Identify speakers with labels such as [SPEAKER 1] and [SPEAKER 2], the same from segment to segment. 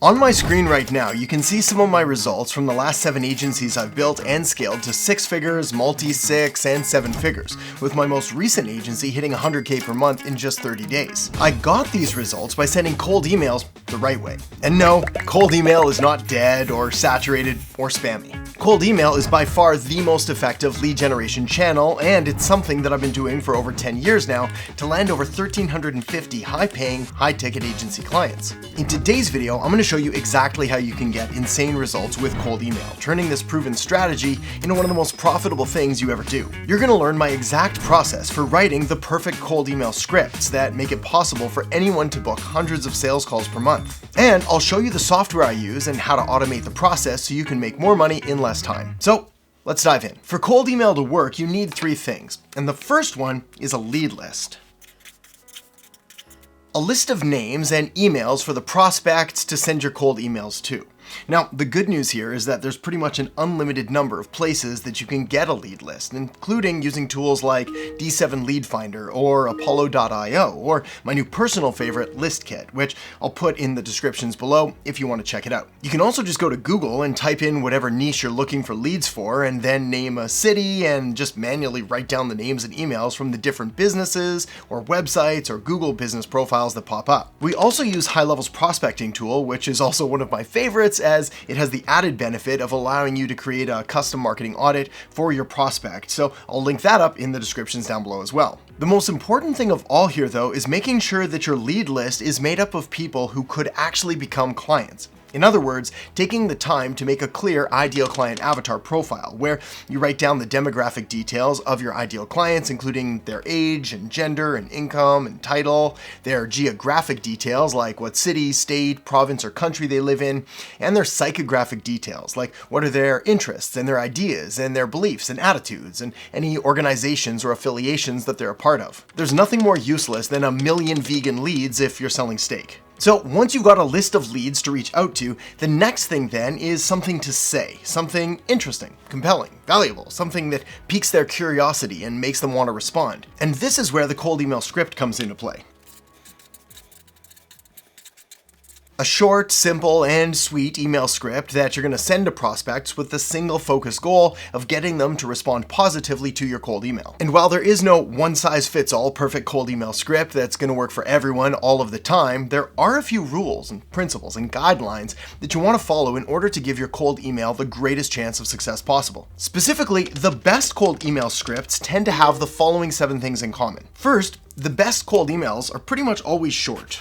[SPEAKER 1] On my screen right now, you can see some of my results from the last 7 agencies I've built and scaled to 6 figures, multi-6, and 7 figures, with my most recent agency hitting 100K per month in just 30 days. I got these results by sending cold emails the right way. And no, cold email is not dead or saturated or spammy. Cold email is by far the most effective lead generation channel, and it's something that I've been doing for over 10 years now to land over 1,350 high-paying, high-ticket agency clients. In today's video, I'm going to show you exactly how you can get insane results with cold email, turning this proven strategy into one of the most profitable things you ever do. You're going to learn my exact process for writing the perfect cold email scripts that make it possible for anyone to book hundreds of sales calls per month. And I'll show you the software I use and how to automate the process so you can make more money in less time. So let's dive in. For cold email to work, you need 3 things, and the first one is a lead list. A list of names and emails for the prospects to send your cold emails to. Now, the good news here is that there's pretty much an unlimited number of places that you can get a lead list, including using tools like D7 Lead Finder or Apollo.io, or my new personal favorite, ListKit, which I'll put in the descriptions below if you want to check it out. You can also just go to Google and type in whatever niche you're looking for leads for, and then name a city and just manually write down the names and emails from the different businesses or websites or Google business profiles that pop up. We also use High Levels Prospecting tool, which is also one of my favorites, as it has the added benefit of allowing you to create a custom marketing audit for your prospect. So I'll link that up in the descriptions down below as well. The most important thing of all here, though, is making sure that your lead list is made up of people who could actually become clients. In other words, taking the time to make a clear ideal client avatar profile, where you write down the demographic details of your ideal clients, including their age and gender and income and title, their geographic details like what city, state, province, or country they live in, and their psychographic details like what are their interests and their ideas and their beliefs and attitudes and any organizations or affiliations that they're a part of. There's nothing more useless than a million vegan leads if you're selling steak. So once you've got a list of leads to reach out to, the next thing then is something to say, something interesting, compelling, valuable, something that piques their curiosity and makes them want to respond. And this is where the cold email script comes into play. A short, simple, and sweet email script that you're going to send to prospects with the single focus goal of getting them to respond positively to your cold email. And while there is no one-size-fits-all perfect cold email script that's going to work for everyone all of the time, there are a few rules and principles and guidelines that you want to follow in order to give your cold email the greatest chance of success possible. Specifically, the best cold email scripts tend to have the following 7 things in common. First, the best cold emails are pretty much always short.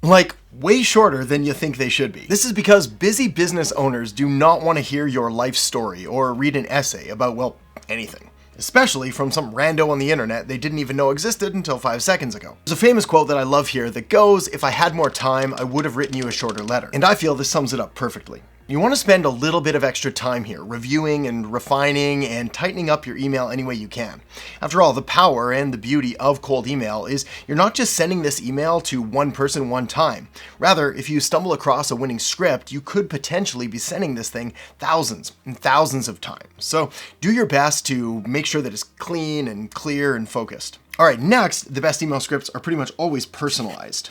[SPEAKER 1] Like, way shorter than you think they should be. This is because busy business owners do not want to hear your life story or read an essay about, well, anything. Especially from some rando on the internet they didn't even know existed until 5 seconds ago. There's a famous quote that I love here that goes, "If I had more time, I would have written you a shorter letter." And I feel this sums it up perfectly. You want to spend a little bit of extra time here, reviewing and refining and tightening up your email any way you can. After all, the power and the beauty of cold email is you're not just sending this email to one person one time. Rather, if you stumble across a winning script, you could potentially be sending this thing thousands and thousands of times. So do your best to make sure that it's clean and clear and focused. All right, next, the best email scripts are pretty much always personalized.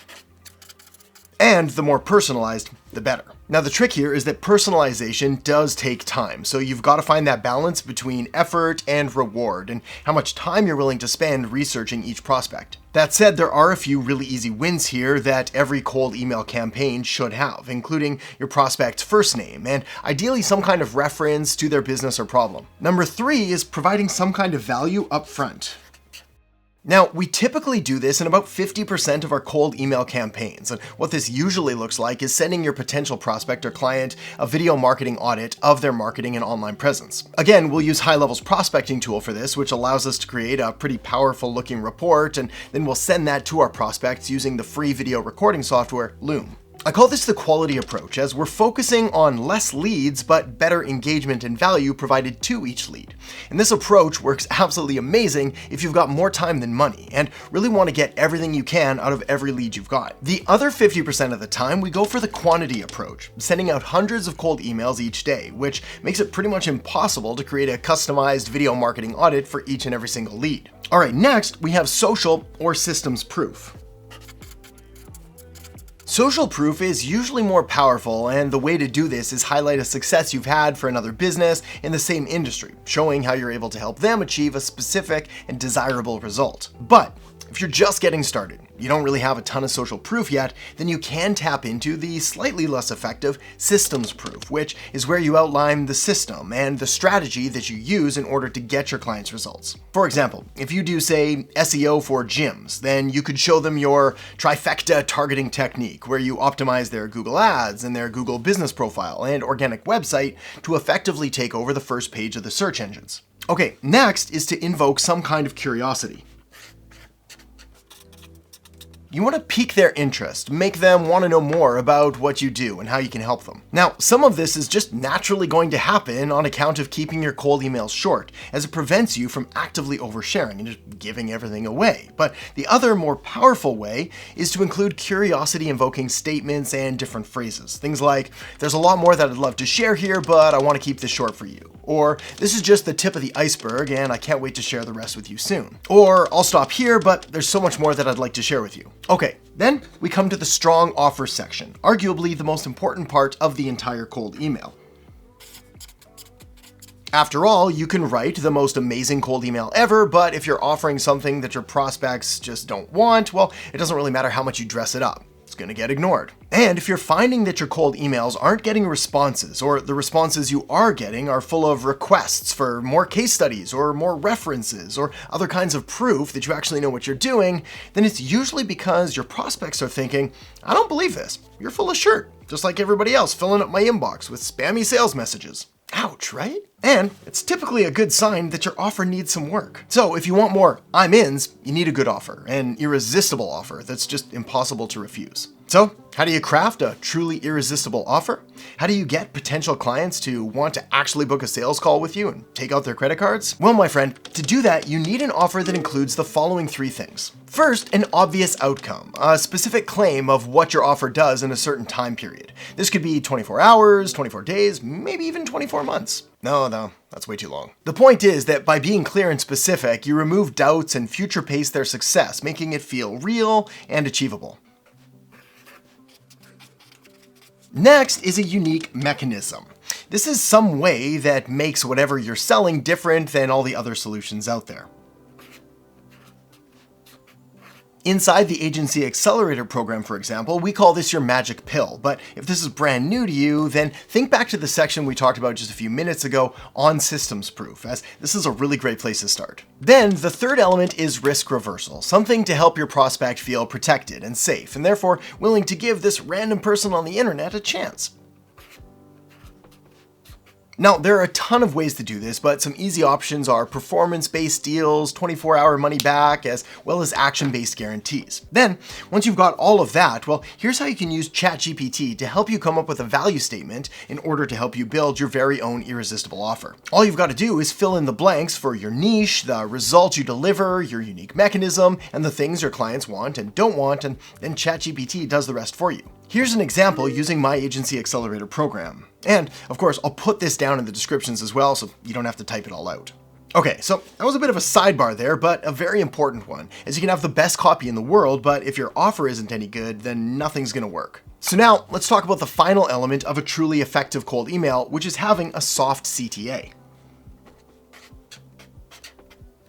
[SPEAKER 1] And the more personalized, the better. Now the trick here is that personalization does take time, so you've got to find that balance between effort and reward and how much time you're willing to spend researching each prospect. That said, there are a few really easy wins here that every cold email campaign should have, including your prospect's first name and ideally some kind of reference to their business or problem. Number 3 is providing some kind of value up front. Now, we typically do this in about 50% of our cold email campaigns, and what this usually looks like is sending your potential prospect or client a video marketing audit of their marketing and online presence. Again, we'll use High Levels Prospecting tool for this, which allows us to create a pretty powerful looking report, and then we'll send that to our prospects using the free video recording software, Loom. I call this the quality approach, as we're focusing on less leads, but better engagement and value provided to each lead. And this approach works absolutely amazing if you've got more time than money and really want to get everything you can out of every lead you've got. The other 50% of the time, we go for the quantity approach, sending out hundreds of cold emails each day, which makes it pretty much impossible to create a customized video marketing audit for each and every single lead. All right, next we have social or systems proof. Social proof is usually more powerful, and the way to do this is highlight a success you've had for another business in the same industry, showing how you're able to help them achieve a specific and desirable result. But if you're just getting started, you don't really have a ton of social proof yet, then you can tap into the slightly less effective systems proof, which is where you outline the system and the strategy that you use in order to get your clients' results. For example, if you do, say, SEO for gyms, then you could show them your trifecta targeting technique, where you optimize their Google Ads and their Google business profile and organic website to effectively take over the first page of the search engines. Okay, next is to invoke some kind of curiosity. You want to pique their interest, make them want to know more about what you do and how you can help them. Now, some of this is just naturally going to happen on account of keeping your cold emails short, as it prevents you from actively oversharing and just giving everything away. But the other more powerful way is to include curiosity-invoking statements and different phrases. Things like, "There's a lot more that I'd love to share here, but I want to keep this short for you." Or, "This is just the tip of the iceberg and I can't wait to share the rest with you soon." Or, "I'll stop here, but there's so much more that I'd like to share with you." Okay, then we come to the strong offer section, arguably the most important part of the entire cold email. After all, you can write the most amazing cold email ever, but if you're offering something that your prospects just don't want, well, it doesn't really matter how much you dress it up. It's going to get ignored. And if you're finding that your cold emails aren't getting responses, or the responses you are getting are full of requests for more case studies or more references or other kinds of proof that you actually know what you're doing, then it's usually because your prospects are thinking, "I don't believe this. You're full of shit, just like everybody else filling up my inbox with spammy sales messages." Ouch, right? And it's typically a good sign that your offer needs some work. So if you want more I'm-ins, you need a good offer, an irresistible offer that's just impossible to refuse. So how do you craft a truly irresistible offer? How do you get potential clients to want to actually book a sales call with you and take out their credit cards? Well, my friend, to do that, you need an offer that includes the following three things. First, an obvious outcome, a specific claim of what your offer does in a certain time period. This could be 24 hours, 24 days, maybe even 24 months. No, that's way too long. The point is that by being clear and specific, you remove doubts and future pace their success, making it feel real and achievable. Next is a unique mechanism. This is some way that makes whatever you're selling different than all the other solutions out there. Inside the Agency Accelerator program, for example, we call this your magic pill. But if this is brand new to you, then think back to the section we talked about just a few minutes ago on systems proof, as this is a really great place to start. Then the third element is risk reversal, something to help your prospect feel protected and safe, and therefore willing to give this random person on the internet a chance. Now, there are a ton of ways to do this, but some easy options are performance-based deals, 24-hour money back, as well as action-based guarantees. Then, once you've got all of that, well, here's how you can use ChatGPT to help you come up with a value statement in order to help you build your very own irresistible offer. All you've got to do is fill in the blanks for your niche, the result you deliver, your unique mechanism, and the things your clients want and don't want, and then ChatGPT does the rest for you. Here's an example using my Agency Accelerator program. And, of course, I'll put this down in the descriptions as well, so you don't have to type it all out. Okay, so that was a bit of a sidebar there, but a very important one, as you can have the best copy in the world, but if your offer isn't any good, then nothing's gonna work. So now, let's talk about the final element of a truly effective cold email, which is having a soft CTA.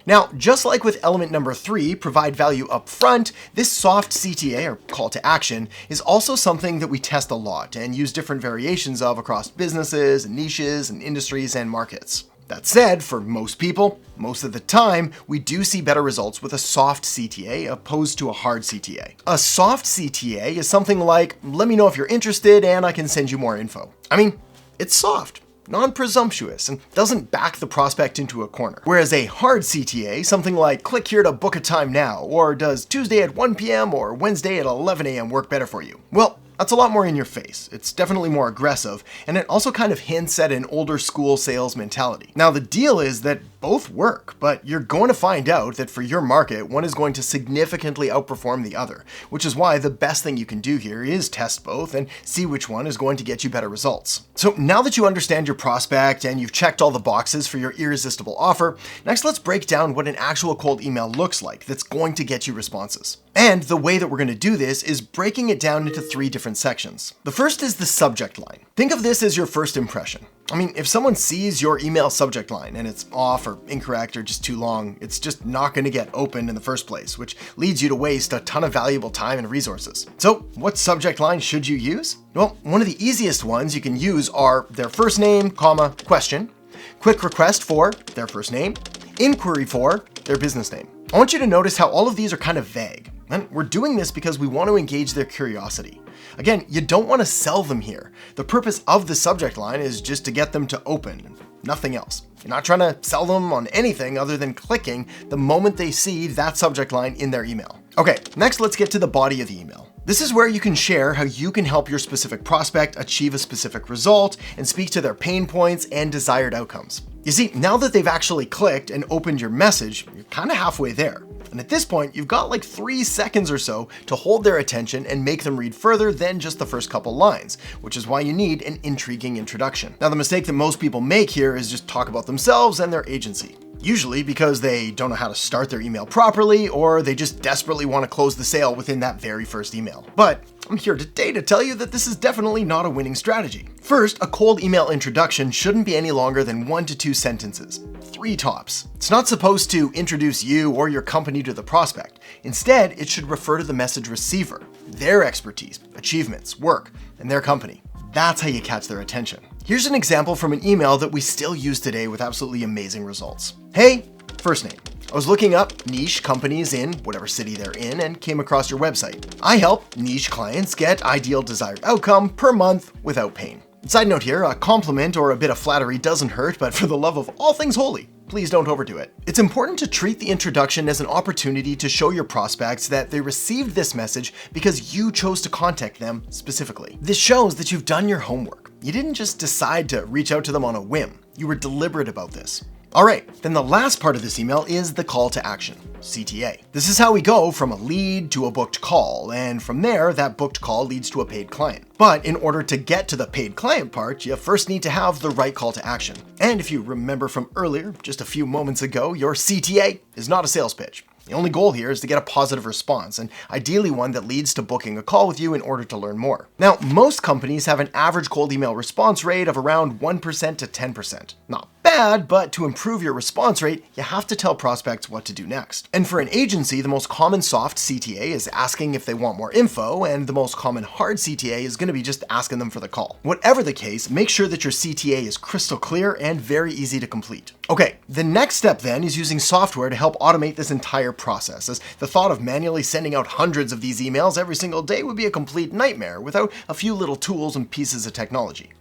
[SPEAKER 1] Now, just like with element number 3, provide value up front, this soft CTA, or call to action, is also something that we test a lot and use different variations of across businesses and niches and industries and markets. That said, for most people, most of the time, we do see better results with a soft CTA opposed to a hard CTA. A soft CTA is something like, "Let me know if you're interested and I can send you more info." I mean, it's soft, non-presumptuous, and doesn't back the prospect into a corner. Whereas a hard CTA, something like "click here to book a time now," or "does Tuesday at 1 p.m. or Wednesday at 11 a.m. work better for you?" Well, That's a lot more in your face. It's definitely more aggressive, and it also kind of hints at an older school sales mentality. Now, the deal is that both work, but you're going to find out that for your market, one is going to significantly outperform the other, which is why the best thing you can do here is test both and see which one is going to get you better results. So now that you understand your prospect and you've checked all the boxes for your irresistible offer, next let's break down what an actual cold email looks like that's going to get you responses. And the way that we're going to do this is breaking it down into 3 different sections. The first is the subject line. Think of this as your first impression. I mean, if someone sees your email subject line and it's off or incorrect or just too long, it's just not going to get opened in the first place, which leads you to waste a ton of valuable time and resources. So what subject line should you use? Well, one of the easiest ones you can use are their first name, comma, question, quick request for their first name, inquiry for their business name. I want you to notice how all of these are kind of vague. And we're doing this because we want to engage their curiosity. Again, you don't want to sell them here. The purpose of the subject line is just to get them to open, nothing else. You're not trying to sell them on anything other than clicking the moment they see that subject line in their email. Okay, next let's get to the body of the email. This is where you can share how you can help your specific prospect achieve a specific result and speak to their pain points and desired outcomes. You see, now that they've actually clicked and opened your message, you're kind of halfway there. And at this point, you've got like 3 seconds or so to hold their attention and make them read further than just the first couple lines, which is why you need an intriguing introduction. Now, the mistake that most people make here is just talk about themselves and their agency. Usually because they don't know how to start their email properly, or they just desperately want to close the sale within that very first email. But I'm here today to tell you that this is definitely not a winning strategy. First, a cold email introduction shouldn't be any longer than 1 to 2 sentences, 3 tops. It's not supposed to introduce you or your company to the prospect. Instead, it should refer to the message receiver, their expertise, achievements, work, and their company. That's how you catch their attention. Here's an example from an email that we still use today with absolutely amazing results. Hey, first name. I was looking up niche companies in whatever city they're in and came across your website. I help niche clients get ideal desired outcome per month without pain. Side note here, a compliment or a bit of flattery doesn't hurt, but for the love of all things holy, please don't overdo it. It's important to treat the introduction as an opportunity to show your prospects that they received this message because you chose to contact them specifically. This shows that you've done your homework. You didn't just decide to reach out to them on a whim. You were deliberate about this. All right, then the last part of this email is the call to action, CTA. This is how we go from a lead to a booked call, and from there, that booked call leads to a paid client. But in order to get to the paid client part, you first need to have the right call to action. And if you remember from earlier, just a few moments ago, your CTA is not a sales pitch. The only goal here is to get a positive response, and ideally one that leads to booking a call with you in order to learn more. Now, most companies have an average cold email response rate of around 1% to 10%. Not bad, but to improve your response rate, you have to tell prospects what to do next. And for an agency, the most common soft CTA is asking if they want more info, and the most common hard CTA is going to be just asking them for the call. Whatever the case, make sure that your CTA is crystal clear and very easy to complete. Okay, the next step then is using software to help automate this entire process, as the thought of manually sending out hundreds of these emails every single day would be a complete nightmare without a few little tools and pieces of technology.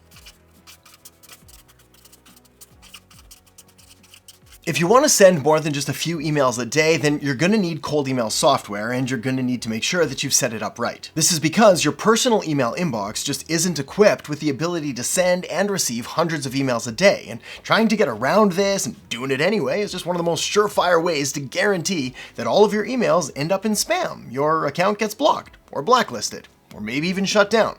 [SPEAKER 1] If you want to send more than just a few emails a day, then you're going to need cold email software, and you're going to need to make sure that you've set it up right. This is because your personal email inbox just isn't equipped with the ability to send and receive hundreds of emails a day, and trying to get around this and doing it anyway is just one of the most surefire ways to guarantee that all of your emails end up in spam, your account gets blocked or blacklisted, or maybe even shut down.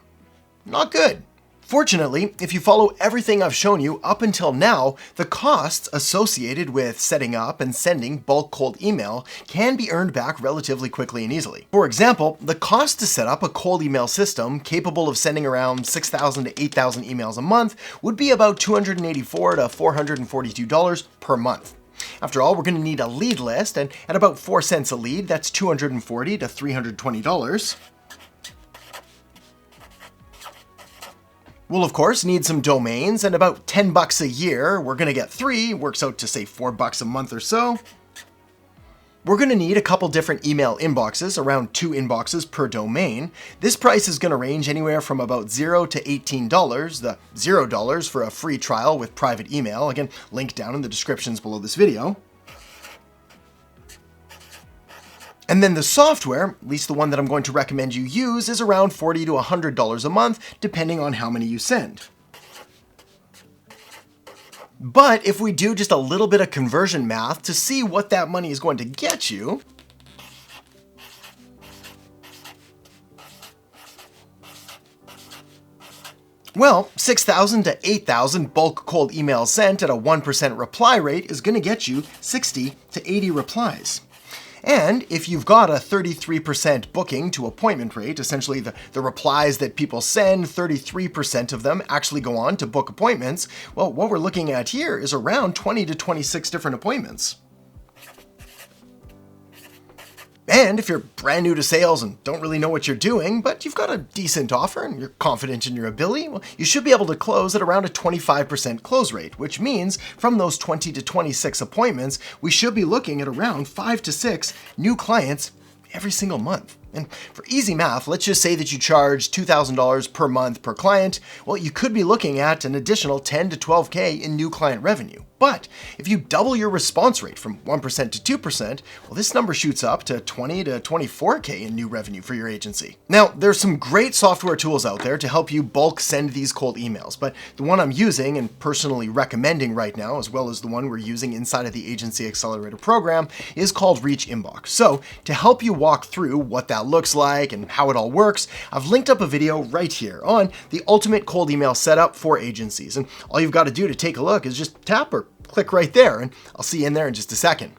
[SPEAKER 1] Not good. Fortunately, if you follow everything I've shown you up until now, the costs associated with setting up and sending bulk cold email can be earned back relatively quickly and easily. For example, the cost to set up a cold email system capable of sending around 6,000 to 8,000 emails a month would be about $284 to $442 per month. After all, we're going to need a lead list, and at about 4 cents a lead, that's $240 to $320. We'll of course need some domains, and about $10 a year. We're gonna get 3, works out to say $4 a month or so. We're gonna need a couple different email inboxes, around 2 inboxes per domain. This price is gonna range anywhere from about $0 to $18, the $0 for a free trial with private email, again, link down in the descriptions below this video. And then the software, at least the one that I'm going to recommend you use, is around $40 to $100 a month, depending on how many you send. But if we do just a little bit of conversion math to see what that money is going to get you, well, 6,000 to 8,000 bulk cold emails sent at a 1% reply rate is going to get you 60 to 80 replies. And if you've got a 33% booking to appointment rate, essentially the replies that people send, 33% of them actually go on to book appointments, well, what we're looking at here is around 20 to 26 different appointments. And if you're brand new to sales and don't really know what you're doing, but you've got a decent offer and you're confident in your ability, well, you should be able to close at around a 25% close rate, which means from those 20 to 26 appointments, we should be looking at around 5 to 6 new clients every single month. And for easy math, let's just say that you charge $2,000 per month per client. Well, you could be looking at an additional 10 to 12K in new client revenue. But if you double your response rate from 1% to 2%, well, this number shoots up to 20 to 24K in new revenue for your agency. Now, there's some great software tools out there to help you bulk send these cold emails, but the one I'm using and personally recommending right now, as well as the one we're using inside of the Agency Accelerator program, is called Reach Inbox. So to help you walk through what that looks like and how it all works, I've linked up a video right here on the ultimate cold email setup for agencies. And all you've got to do to take a look is just tap or click right there, and I'll see you in there in just a second.